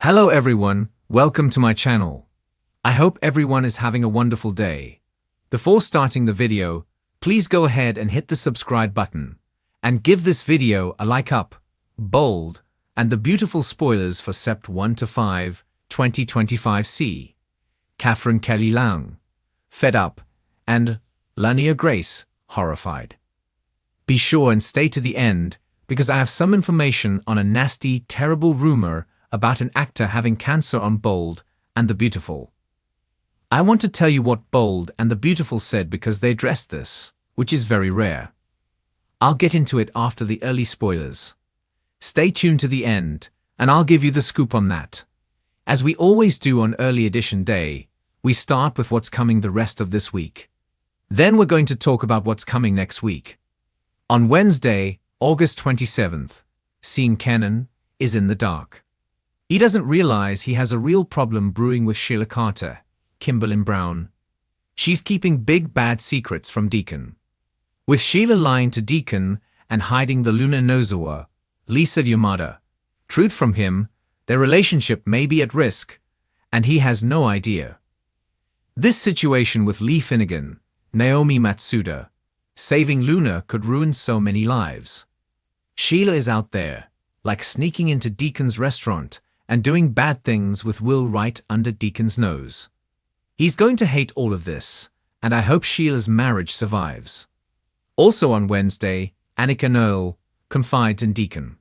Hello everyone, welcome to my channel. I hope everyone is having a wonderful day. Before starting the video, please go ahead and hit the subscribe button and give this video a like up, bold, and the beautiful spoilers for Sept 1 to 5, 2025 C. Catherine Kelly Lang, Fed Up, and Lania Grace, Horrified. Be sure and stay to the end because I have some information on a nasty, terrible rumor about an actor having cancer on Bold and the Beautiful. I want to tell you what Bold and the Beautiful said because they addressed this, which is very rare. I'll get into it after the early spoilers. Stay tuned to the end, and I'll give you the scoop on that. As we always do on Early Edition Day, we start with what's coming the rest of this week. Then we're going to talk about what's coming next week. On Wednesday, August 27th, Sean Kenan is in the dark. He doesn't realize he has a real problem brewing with Sheila Carter, Kimberly Brown. She's keeping big bad secrets from Deacon. With Sheila lying to Deacon and hiding the Luna Nozawa, Lisa Yamada, truth from him, their relationship may be at risk, and he has no idea. This situation with Lee Finnegan, Naomi Matsuda, saving Luna could ruin so many lives. Sheila is out there, like sneaking into Deacon's restaurant and doing bad things with Will right under Deacon's nose. He's going to hate all of this, and I hope Sheila's marriage survives. Also on Wednesday, Annika Noel confides in Deacon.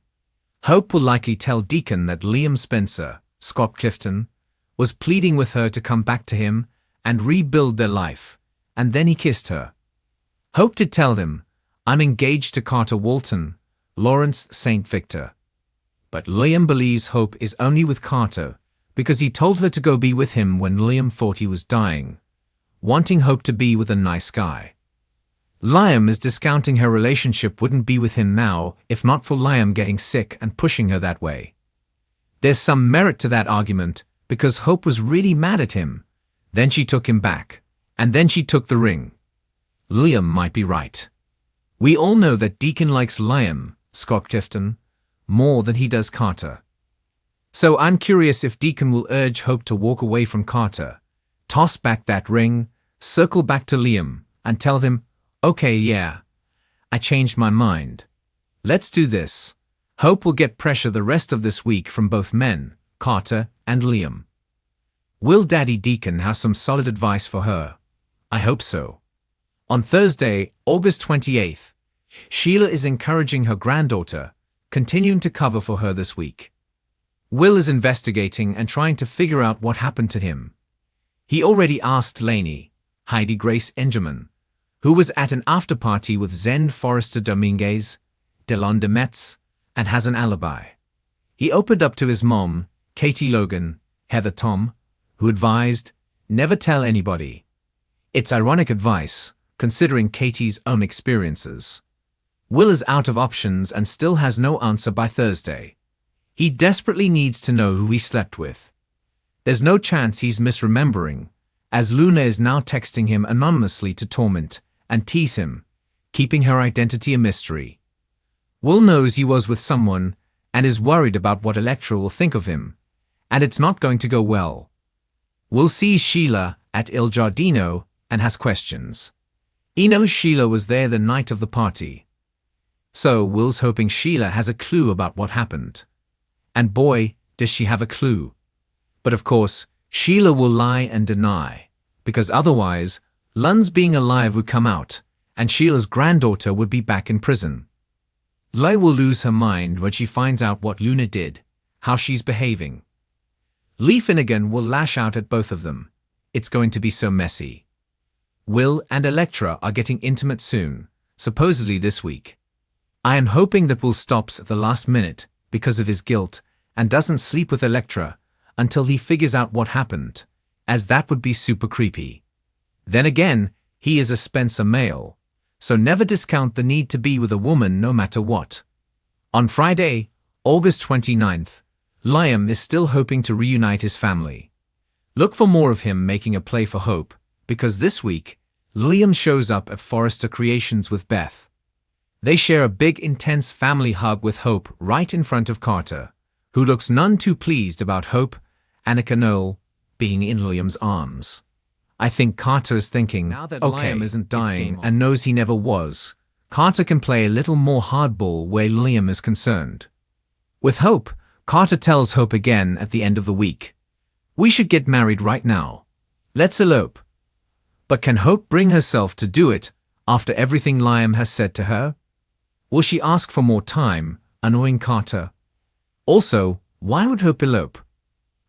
Hope will likely tell Deacon that Liam Spencer, Scott Clifton, was pleading with her to come back to him and rebuild their life, and then he kissed her. Hope did tell them, "I'm engaged to Carter Walton, Lawrence St. Victor." But Liam believes Hope is only with Carter because he told her to go be with him when Liam thought he was dying, wanting Hope to be with a nice guy. Liam is discounting her relationship wouldn't be with him now if not for Liam getting sick and pushing her that way. There's some merit to that argument because Hope was really mad at him. Then she took him back, and then she took the ring. Liam might be right. We all know that Deacon likes Liam, Scott Clifton, more than he does Carter. So I'm curious if Deacon will urge Hope to walk away from Carter, toss back that ring, circle back to Liam, and tell him, "Okay, yeah, I changed my mind. Let's do this." Hope will get pressure the rest of this week from both men, Carter and Liam. Will Daddy Deacon have some solid advice for her? I hope so. On Thursday, August 28th, Sheila is encouraging her granddaughter, continuing to cover for her this week. Will is investigating and trying to figure out what happened to him. He already asked Lainey, Heidi Grace Engerman, who was at an after-party with Zend Forrester Dominguez, Delon Metz, and has an alibi. He opened up to his mom, Katie Logan, Heather Tom, who advised, never tell anybody. It's ironic advice, considering Katie's own experiences. Will is out of options and still has no answer by Thursday. He desperately needs to know who he slept with. There's no chance he's misremembering, as Luna is now texting him anonymously to torment and tease him, keeping her identity a mystery. Will knows he was with someone and is worried about what Electra will think of him, and it's not going to go well. Will sees Sheila at Il Giardino and has questions. He knows Sheila was there the night of the party. So Will's hoping Sheila has a clue about what happened. And boy, does she have a clue. But of course, Sheila will lie and deny, because otherwise, Lun's being alive would come out, and Sheila's granddaughter would be back in prison. Lay will lose her mind when she finds out what Luna did, how she's behaving. Lee Finnegan will lash out at both of them. It's going to be so messy. Will and Electra are getting intimate soon, supposedly this week. I am hoping that Will stops at the last minute because of his guilt and doesn't sleep with Electra until he figures out what happened, as that would be super creepy. Then again, he is a Spencer male, so never discount the need to be with a woman no matter what. On Friday, August 29th, Liam is still hoping to reunite his family. Look for more of him making a play for Hope, because this week, Liam shows up at Forrester Creations with Beth. They share a big intense family hug with Hope right in front of Carter, who looks none too pleased about Hope, Annika Noel, being in Liam's arms. I think Carter is thinking, now that okay, Liam isn't dying and knows he never was, Carter can play a little more hardball where Liam is concerned. With Hope, Carter tells Hope again at the end of the week, "We should get married right now. Let's elope." But can Hope bring herself to do it after everything Liam has said to her? Will she ask for more time, annoying Carter? Also, why would Hope elope?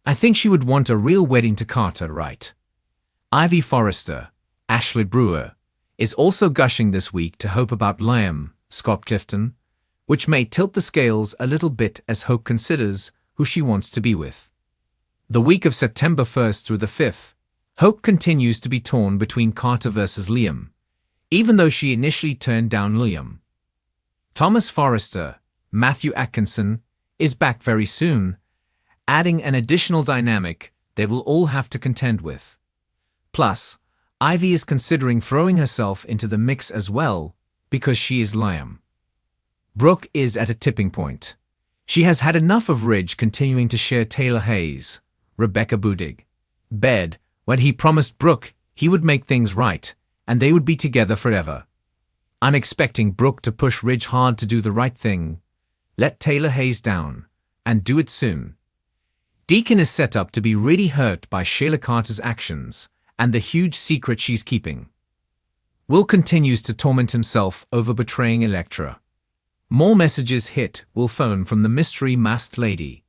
I think she would want a real wedding to Carter, right? Ivy Forrester, Ashley Brewer, is also gushing this week to Hope about Liam, Scott Clifton, which may tilt the scales a little bit as Hope considers who she wants to be with. The week of September 1st through the 5th, Hope continues to be torn between Carter versus Liam, even though she initially turned down Liam. Thomas Forrester, Matthew Atkinson, is back very soon, adding an additional dynamic they will all have to contend with. Plus, Ivy is considering throwing herself into the mix as well, because she is Liam. Brooke is at a tipping point. She has had enough of Ridge continuing to share Taylor Hayes, Rebecca Budig, bed when he promised Brooke he would make things right and they would be together forever. I'm expecting Brooke to push Ridge hard to do the right thing, let Taylor Hayes down, and do it soon. Deacon is set up to be really hurt by Shayla Carter's actions and the huge secret she's keeping. Will continues to torment himself over betraying Elektra. More messages hit Will phone from the mystery masked lady.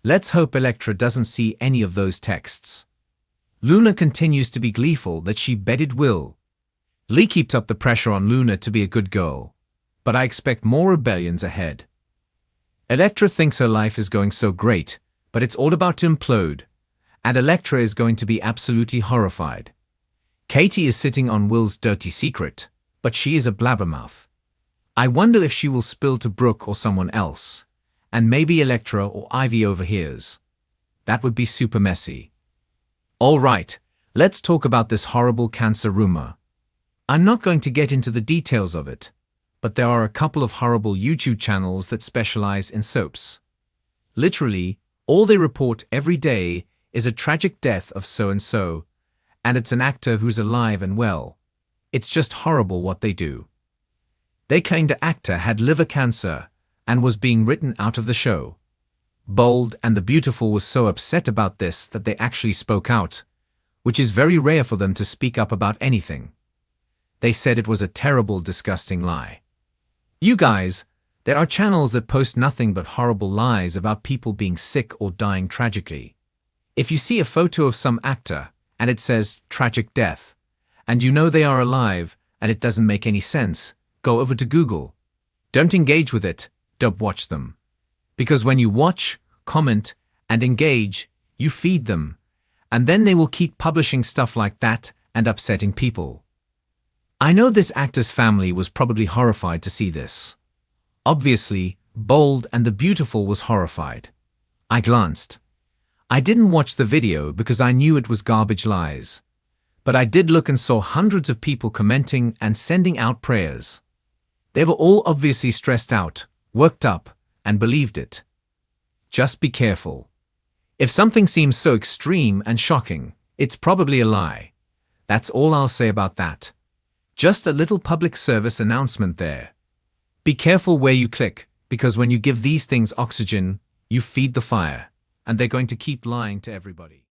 Let's hope Elektra doesn't see any of those texts. Luna continues to be gleeful that she bedded Will. Lee keeps up the pressure on Luna to be a good girl, but I expect more rebellions ahead. Elektra thinks her life is going so great, but it's all about to implode, and Elektra is going to be absolutely horrified. Katie is sitting on Will's dirty secret, but she is a blabbermouth. I wonder if she will spill to Brooke or someone else, and maybe Elektra or Ivy overhears. That would be super messy. All right, let's talk about this horrible cancer rumor. I'm not going to get into the details of it, but there are a couple of horrible YouTube channels that specialize in soaps. Literally, all they report every day is a tragic death of so-and-so, and it's an actor who's alive and well. It's just horrible what they do. They claimed the actor had liver cancer and was being written out of the show. Bold and the Beautiful was so upset about this that they actually spoke out, which is very rare for them to speak up about anything. They said it was a terrible, disgusting lie. You guys, there are channels that post nothing but horrible lies about people being sick or dying tragically. If you see a photo of some actor and it says tragic death, and you know they are alive and it doesn't make any sense, go over to Google. Don't engage with it, don't watch them. Because when you watch, comment, and engage, you feed them, and then they will keep publishing stuff like that and upsetting people. I know this actor's family was probably horrified to see this. Obviously, Bold and the Beautiful was horrified. I glanced. I didn't watch the video because I knew it was garbage lies. But I did look and saw hundreds of people commenting and sending out prayers. They were all obviously stressed out, worked up, and believed it. Just be careful. If something seems so extreme and shocking, it's probably a lie. That's all I'll say about that. Just a little public service announcement there. Be careful where you click, because when you give these things oxygen, you feed the fire, and they're going to keep lying to everybody.